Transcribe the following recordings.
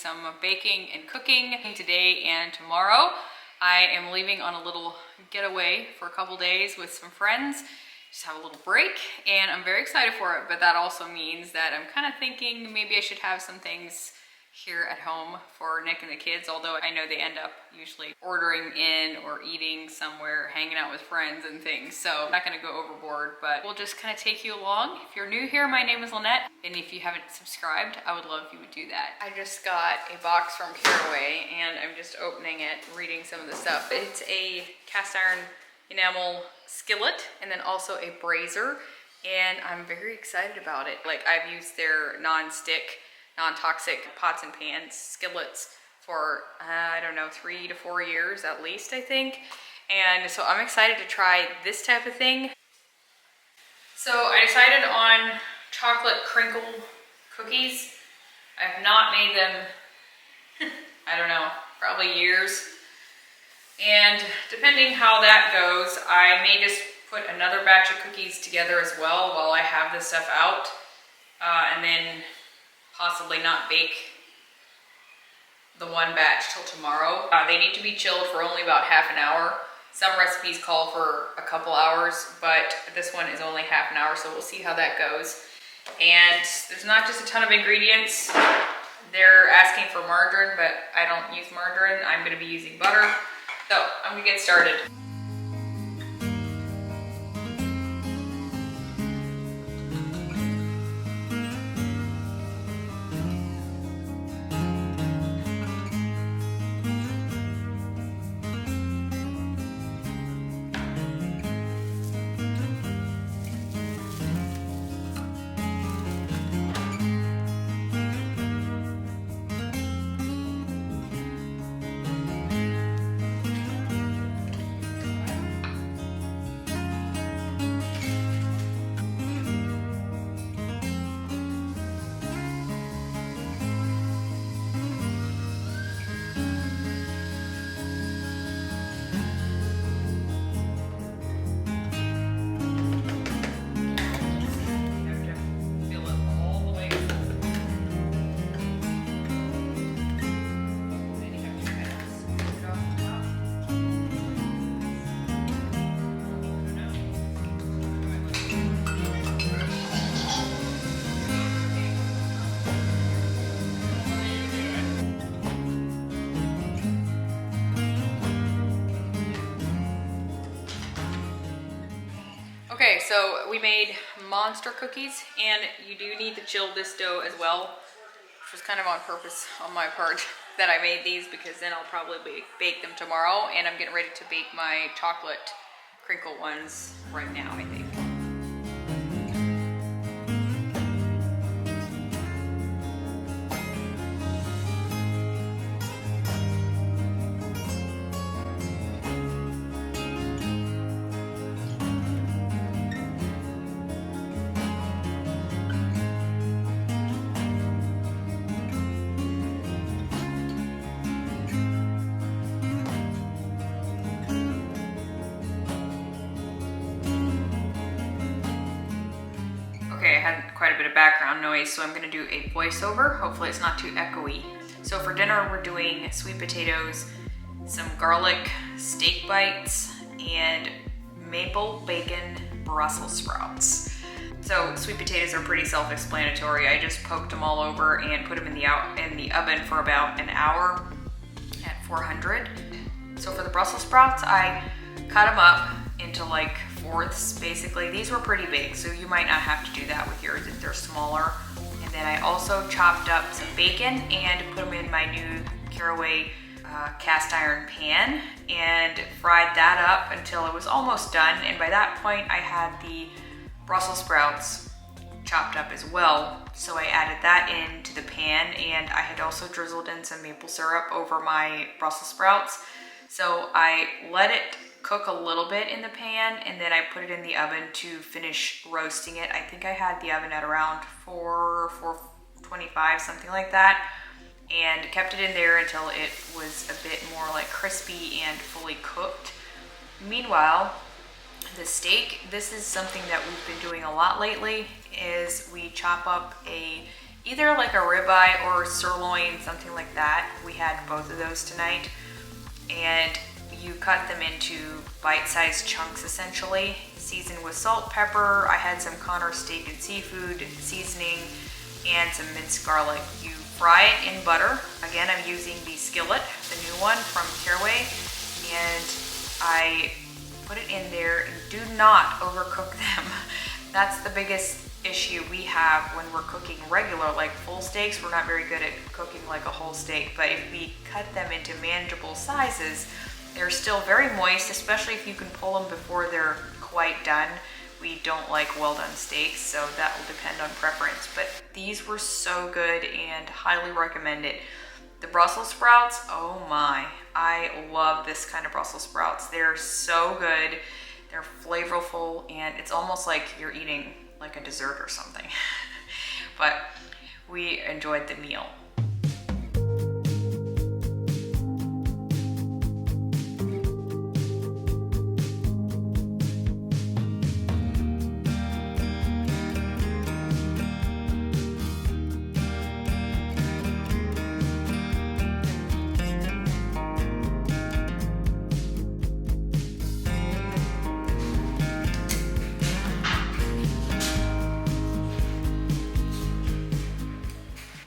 some baking and cooking today and tomorrow. I am leaving on a little getaway for a couple days with some friends. Just have a little break, and I'm very excited for it, but that also means that I'm kind of thinking maybe I should have some things here at home for Nick and the kids, although I know they end up usually ordering in or eating somewhere, hanging out with friends and things. So I'm not gonna go overboard, but we'll just kind of take you along. If you're new here, my name is Lynette, and if you haven't subscribed, I would love if you would do that. I just got a box from Caraway, and I'm just opening it, reading some of the stuff. It's a cast iron enamel skillet, and then also a brazier, and I'm very excited about it. Like, I've used their non-stick, non-toxic pots and pans, skillets for, I don't know, 3 to 4 years at least, I think. And so I'm excited to try this type of thing. So I decided on chocolate crinkle cookies. I have not made them, I don't know, probably years. And depending how that goes, I may just put another batch of cookies together as well while I have this stuff out. And then possibly not bake the one batch till tomorrow. They need to be chilled for only about half an hour. Some recipes call for a couple hours, but this one is only half an hour, so we'll see how that goes. And there's not just a ton of ingredients. They're asking for margarine, but I don't use margarine. I'm gonna be using butter. So I'm gonna get started. Okay, so we made monster cookies, and you do need to chill this dough as well, which was kind of on purpose on my part that I made these, because then I'll probably bake them tomorrow, and I'm getting ready to bake my chocolate crinkle ones right now, I think. Okay, I had quite a bit of background noise, so I'm gonna do a voiceover. Hopefully it's not too echoey. So for dinner, we're doing sweet potatoes, some garlic steak bites, and maple bacon Brussels sprouts. So sweet potatoes are pretty self-explanatory. I just poked them all over and put them in the oven for about an hour at 400. So for the Brussels sprouts, I cut them up into like fourths, basically. These were pretty big, so you might not have to do that with yours if they're smaller. And then I also chopped up some bacon and put them in my new Caraway cast iron pan and fried that up until it was almost done. And by that point, I had the Brussels sprouts chopped up as well. So I added that into the pan, and I had also drizzled in some maple syrup over my Brussels sprouts. So I let it cook a little bit in the pan, and then I put it in the oven to finish roasting it. I think I had the oven at around 425, something like that, and kept it in there until it was a bit more like crispy and fully cooked. Meanwhile, the steak, this is something that we've been doing a lot lately, is we chop up a either like a ribeye or sirloin, something like that. We had both of those tonight. And you cut them into bite-sized chunks essentially, seasoned with salt, pepper. I had some Connor steak and seafood seasoning and some minced garlic. You fry it in butter. Again, I'm using the skillet, the new one from Caraway, and I put it in there, and do not overcook them. That's the biggest issue we have when we're cooking regular, like full steaks. We're not very good at cooking like a whole steak, but if we cut them into manageable sizes, they're still very moist, especially if you can pull them before they're quite done. We don't like well done steaks, so that will depend on preference, but these were so good and highly recommend it. The Brussels sprouts, oh my, I love this kind of Brussels sprouts. They're so good, they're flavorful, and it's almost like you're eating like a dessert or something. But we enjoyed the meal.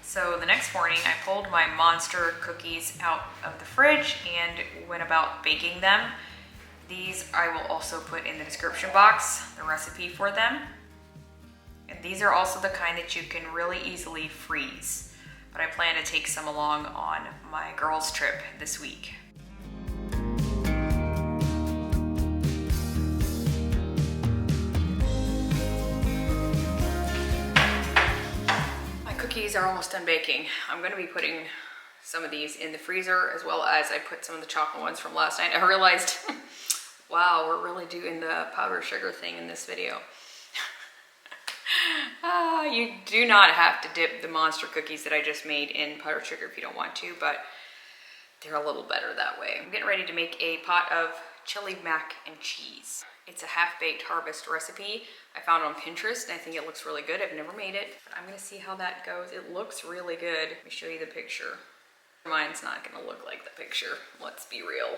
So the next morning I pulled my monster cookies out of the fridge and went about baking them. These I will also put in the description box, the recipe for them. And these are also the kind that you can really easily freeze. But I plan to take some along on my girls' trip this week. Cookies are almost done baking. I'm going to be putting some of these in the freezer, as well as I put some of the chocolate ones from last night. I realized, wow, we're really doing the powdered sugar thing in this video. You do not have to dip the monster cookies that I just made in powdered sugar if you don't want to, but they're a little better that way. I'm getting ready to make a pot of chili mac and cheese. It's a half-baked harvest recipe. I found it on Pinterest and I think it looks really good. I've never made it, but I'm gonna see how that goes. It looks really good. Let me show you the picture. Mine's not gonna look like the picture. Let's be real.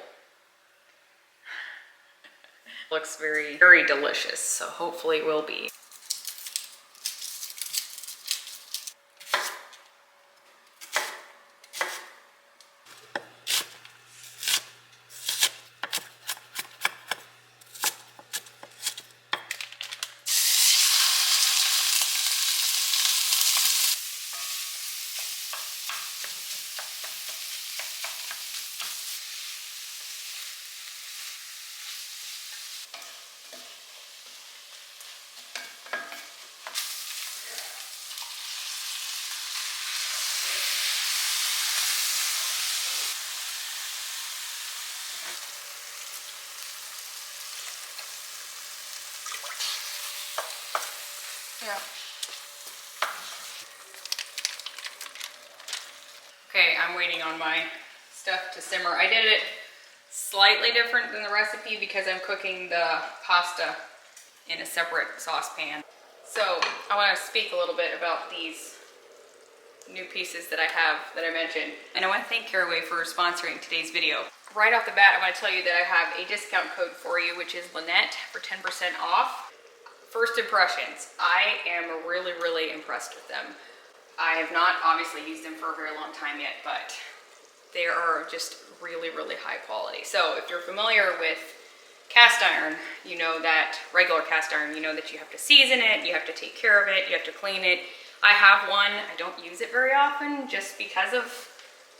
Looks very, very delicious, so hopefully it will be. Yeah. Okay, I'm waiting on my stuff to simmer. I did it slightly different than the recipe because I'm cooking the pasta in a separate saucepan. So I want to speak a little bit about these new pieces that I have that I mentioned. And I want to thank Caraway for sponsoring today's video. Right off the bat, I want to tell you that I have a discount code for you, which is Lynette for 10% off. First impressions, I am really, really impressed with them. I have not obviously used them for a very long time yet, but they are just really, really high quality. So if you're familiar with cast iron, you know that, regular cast iron, you know that you have to season it, you have to take care of it, you have to clean it. I have one, I don't use it very often just because of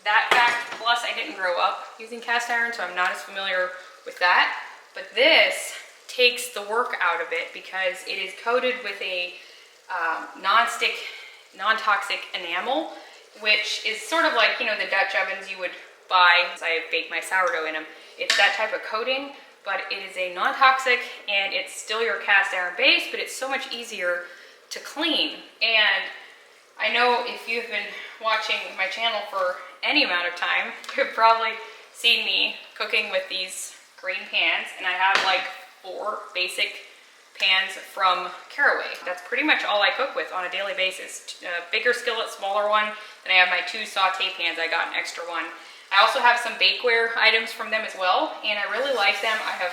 that fact. Plus I didn't grow up using cast iron, so I'm not as familiar with that. But this takes the work out of it because it is coated with a non-stick, non-toxic enamel, which is sort of like, you know, the Dutch ovens you would buy. I bake my sourdough in them. It's that type of coating, but it is a non-toxic and it's still your cast iron base, but it's so much easier to clean. And I know if you've been watching my channel for any amount of time, you've probably seen me cooking with these green pans, and I have like 4 basic pans from Caraway. That's pretty much all I cook with on a daily basis. Bigger skillet, smaller one. Then I have my 2 saute pans. I got an extra one. I also have some bakeware items from them as well, and I really like them. I have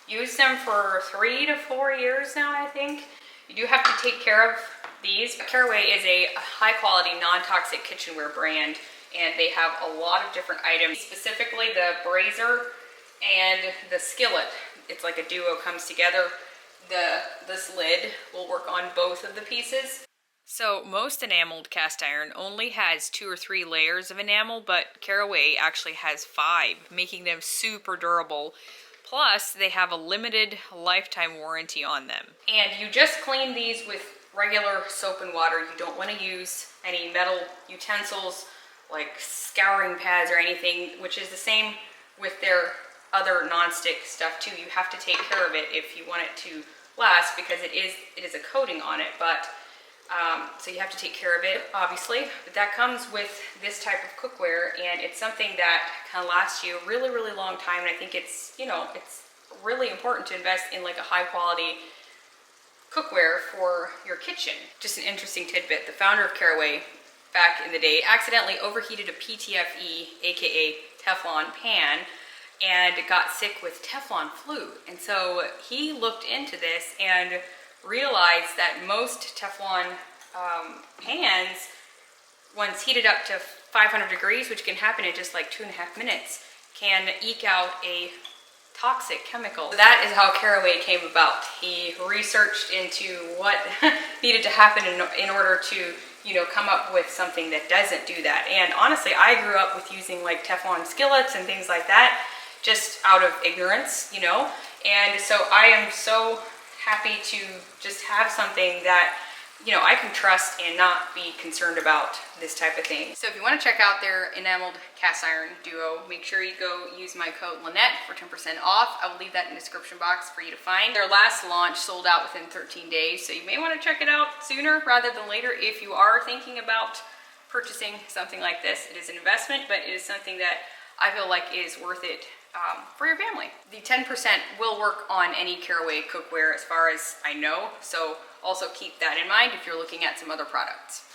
used them for 3 to 4 years now, I think. You do have to take care of these. Caraway is a high quality, non-toxic kitchenware brand, and they have a lot of different items, specifically the brazier and the skillet. It's like a duo, comes together. This lid will work on both of the pieces. So most enameled cast iron only has 2 or 3 layers of enamel, but Caraway actually has 5, making them super durable. Plus, they have a limited lifetime warranty on them. And you just clean these with regular soap and water. You don't want to use any metal utensils like scouring pads or anything, which is the same with their other non-stick stuff too. You have to take care of it if you want it to last, because it is a coating on it, but so you have to take care of it, obviously. But that comes with this type of cookware, and it's something that can last you a really, really long time. And I think it's, you know, it's really important to invest in like a high quality cookware for your kitchen. Just an interesting tidbit. The founder of Caraway back in the day accidentally overheated a PTFE, aka Teflon pan, and got sick with Teflon flu. And so he looked into this and realized that most Teflon pans, once heated up to 500 degrees, which can happen in just like 2.5 minutes, can eke out a toxic chemical. So that is how Caraway came about. He researched into what needed to happen in order to, you know, come up with something that doesn't do that. And honestly, I grew up with using like Teflon skillets and things like that, just out of ignorance, you know. And so I am so happy to just have something that, you know, I can trust and not be concerned about this type of thing. So if you want to check out their enameled cast iron duo, make sure you go use my code Lynette for 10% off. I will leave that in the description box for you to find. Their last launch sold out within 13 days, so you may want to check it out sooner rather than later if you are thinking about purchasing something like this. It is an investment, but it is something that I feel like is worth it for your family. The 10% will work on any Caraway cookware as far as I know, so also keep that in mind if you're looking at some other products.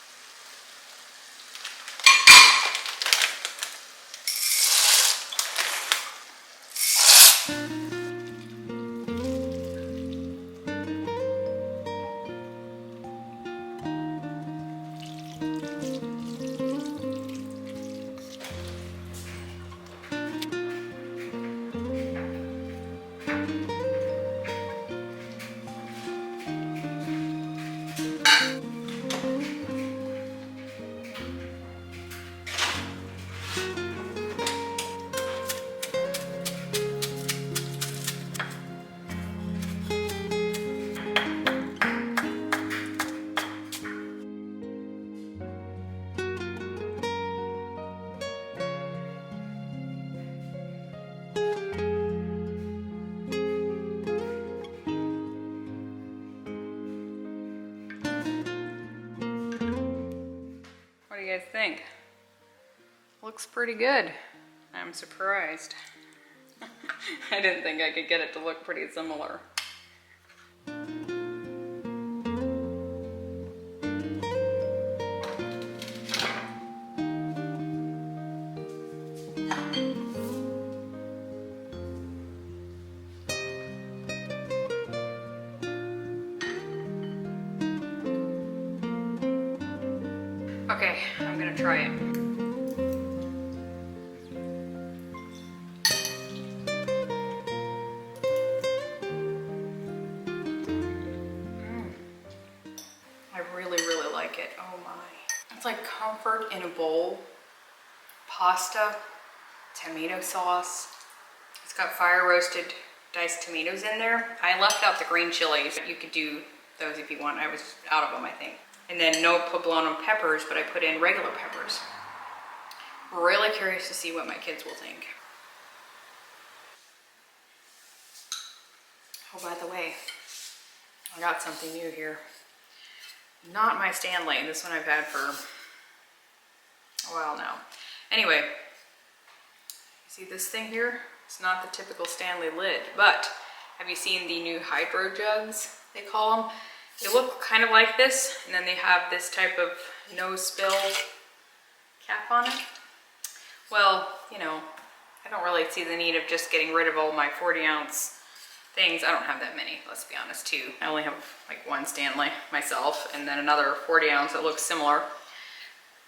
What do you guys think? Looks pretty good. I'm surprised. I didn't think I could get it to look pretty similar. Okay, I'm gonna try it. I really, really like it. Oh my. It's like comfort in a bowl. Pasta, tomato sauce. It's got fire roasted diced tomatoes in there. I left out the green chilies. You could do those if you want. I was out of them, I think. And then no poblano peppers, but I put in regular peppers. Really curious to see what my kids will think. Oh, by the way, I got something new here. Not my Stanley. This one I've had for a while now. Anyway, see this thing here? It's not the typical Stanley lid, but Have you seen the new hydro jugs, they call them? They look kind of like this, and then they have this type of no spill cap on it. Well, you know, I don't really see the need of just getting rid of all my 40-ounce things. I don't have that many, let's be honest, too. I only have like one Stanley myself, and then another 40-ounce that looks similar.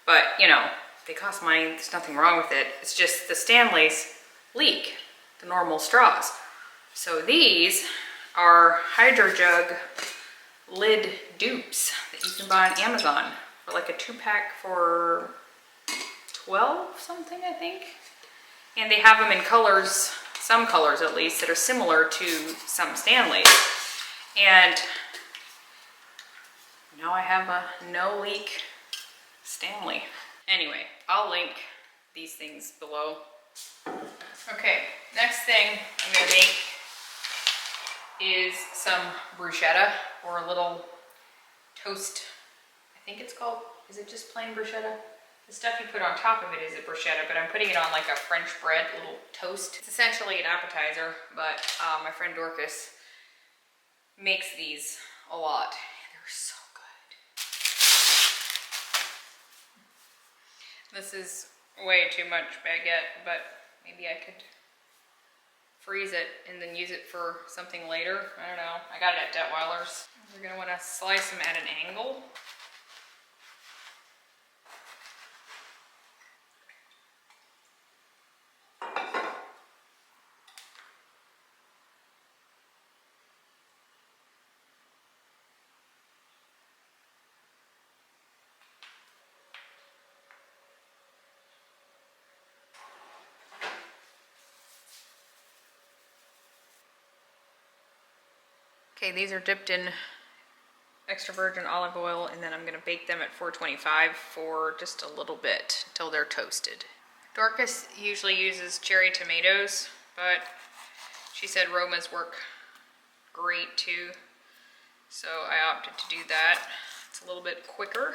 But, you know, they cost money, there's nothing wrong with it. It's just the Stanleys leak the normal straws. So these are hydro jug lid dupes that you can buy on Amazon for like a 2-pack for $12 something, I think. And they have them in colors, some colors at least, that are similar to some Stanleys. And now I have a no leak Stanley. Anyway, I'll link these things below. Okay, next thing I'm gonna make is some bruschetta, or a little toast. I think it's called, is it just plain bruschetta? The stuff you put on top of it is a bruschetta, but I'm putting it on like a French bread, little toast. It's essentially an appetizer, but my friend Dorcas makes these a lot. They're so good. This is way too much baguette, but maybe I could freeze it and then use it for something later. I don't know. I got it at Detweiler's. We're gonna wanna slice them at an angle. Okay, these are dipped in extra virgin olive oil, and then I'm gonna bake them at 425 for just a little bit until they're toasted. Dorcas usually uses cherry tomatoes, but she said Romas work great too, so I opted to do that. It's a little bit quicker.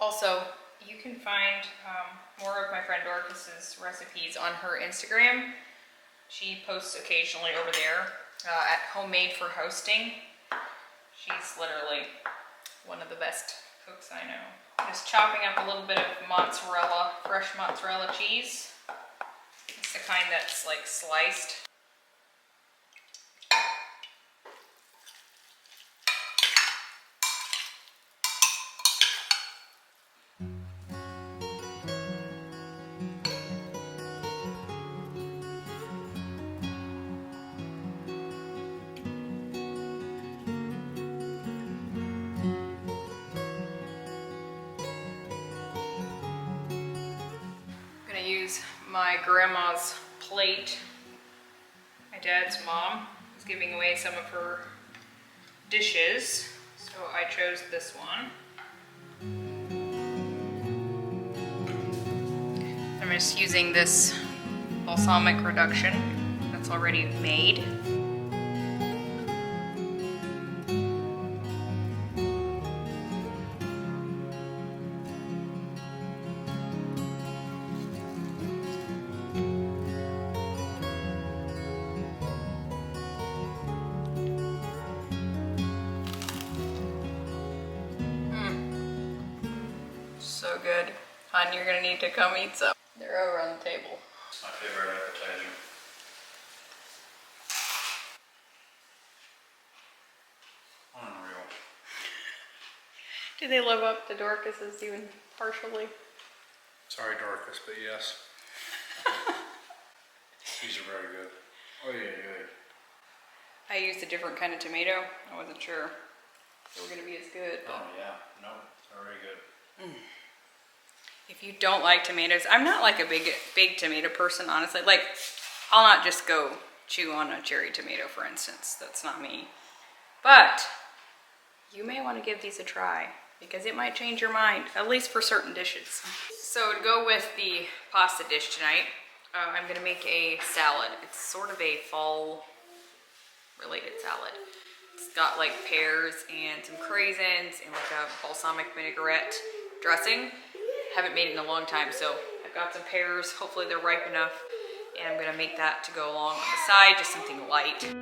Also, you can find more of my friend Dorcas's recipes on her Instagram. She posts occasionally over there at Homemade for Hosting. She's literally one of the best cooks I know. Just chopping up a little bit of mozzarella, fresh mozzarella cheese. It's the kind that's like sliced. Use my grandma's plate. My dad's mom was giving away some of her dishes, so I chose this one. I'm just using this balsamic reduction that's already made. So good. Hon, you're gonna need to come eat some. They're over on the table. It's my favorite appetizer. Unreal. Do they live up to Dorcas's even partially? Sorry, Dorcas, but yes. These are very good. Oh yeah, good. I used a different kind of tomato. I wasn't sure they were gonna be as good. But... Oh yeah, no, they're very good. If you don't like tomatoes, I'm not like a big tomato person, honestly. Like, I'll not just go chew on a cherry tomato, for instance. That's not me. But you may want to give these a try because it might change your mind, at least for certain dishes. So to go with the pasta dish tonight, I'm gonna make a salad. It's sort of a fall related salad. It's got like pears and some craisins and like a balsamic vinaigrette dressing. Haven't made it in a long time, so I've got some pears. Hopefully they're ripe enough. And I'm gonna make that to go along on the side, just something light.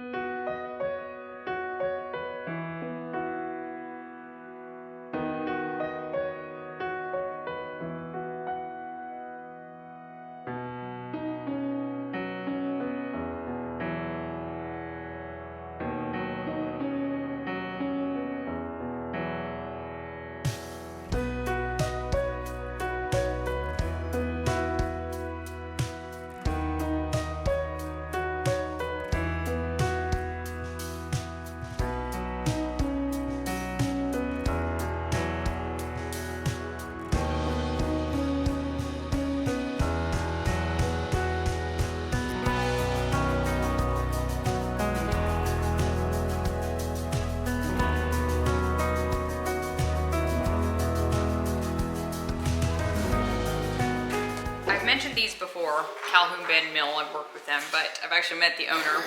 I've mentioned these before, Calhoun Bend Mill, I've worked with them, but I've actually met the owner,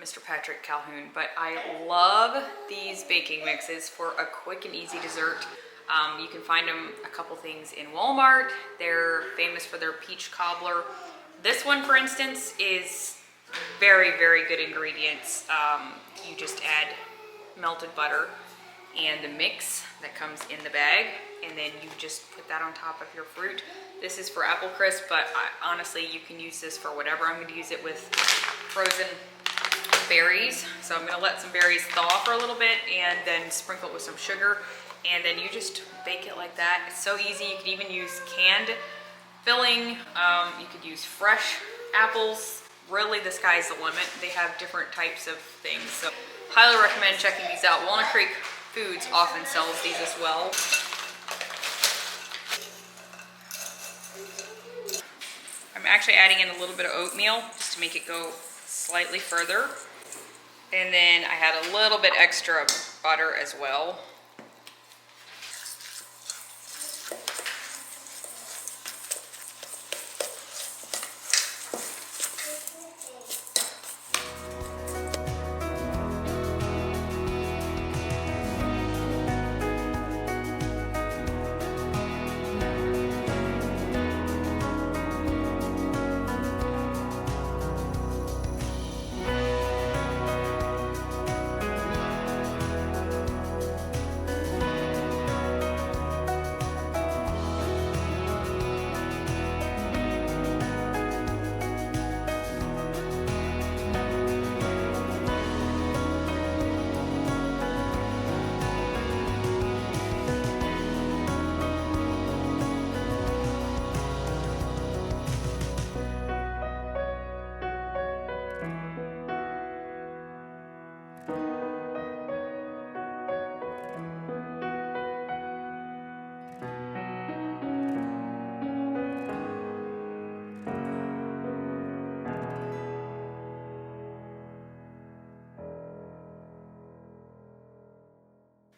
Mr. Patrick Calhoun, but I love these baking mixes for a quick and easy dessert. You can find them a couple things in Walmart. They're famous for their peach cobbler. This one, for instance, is very, very good ingredients. You just add melted butter and the mix that comes in the bag, and then you just put that on top of your fruit. This is for apple crisp, but honestly, you can use this for whatever. I'm going to use it with frozen berries. So I'm going to let some berries thaw for a little bit and then sprinkle it with some sugar. And then you just bake it like that. It's so easy. You can even use canned filling. You could use fresh apples. Really, the sky's the limit. They have different types of things. So highly recommend checking these out. Walnut Creek Foods often sells these as well. I'm actually adding in a little bit of oatmeal just to make it go slightly further. And then I had a little bit extra butter as well.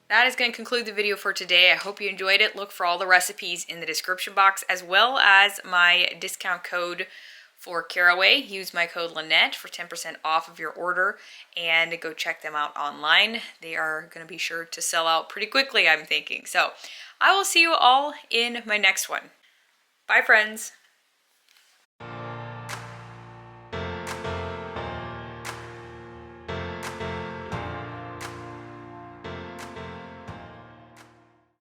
That is going to conclude the video for today. I hope you enjoyed it. Look for all the recipes in the description box, as well as my discount code for Caraway. Use my code Lynette for 10% off of your order, and go check them out online. They are going to be sure to sell out pretty quickly, I'm thinking. So I will see you all in my next one. Bye, friends.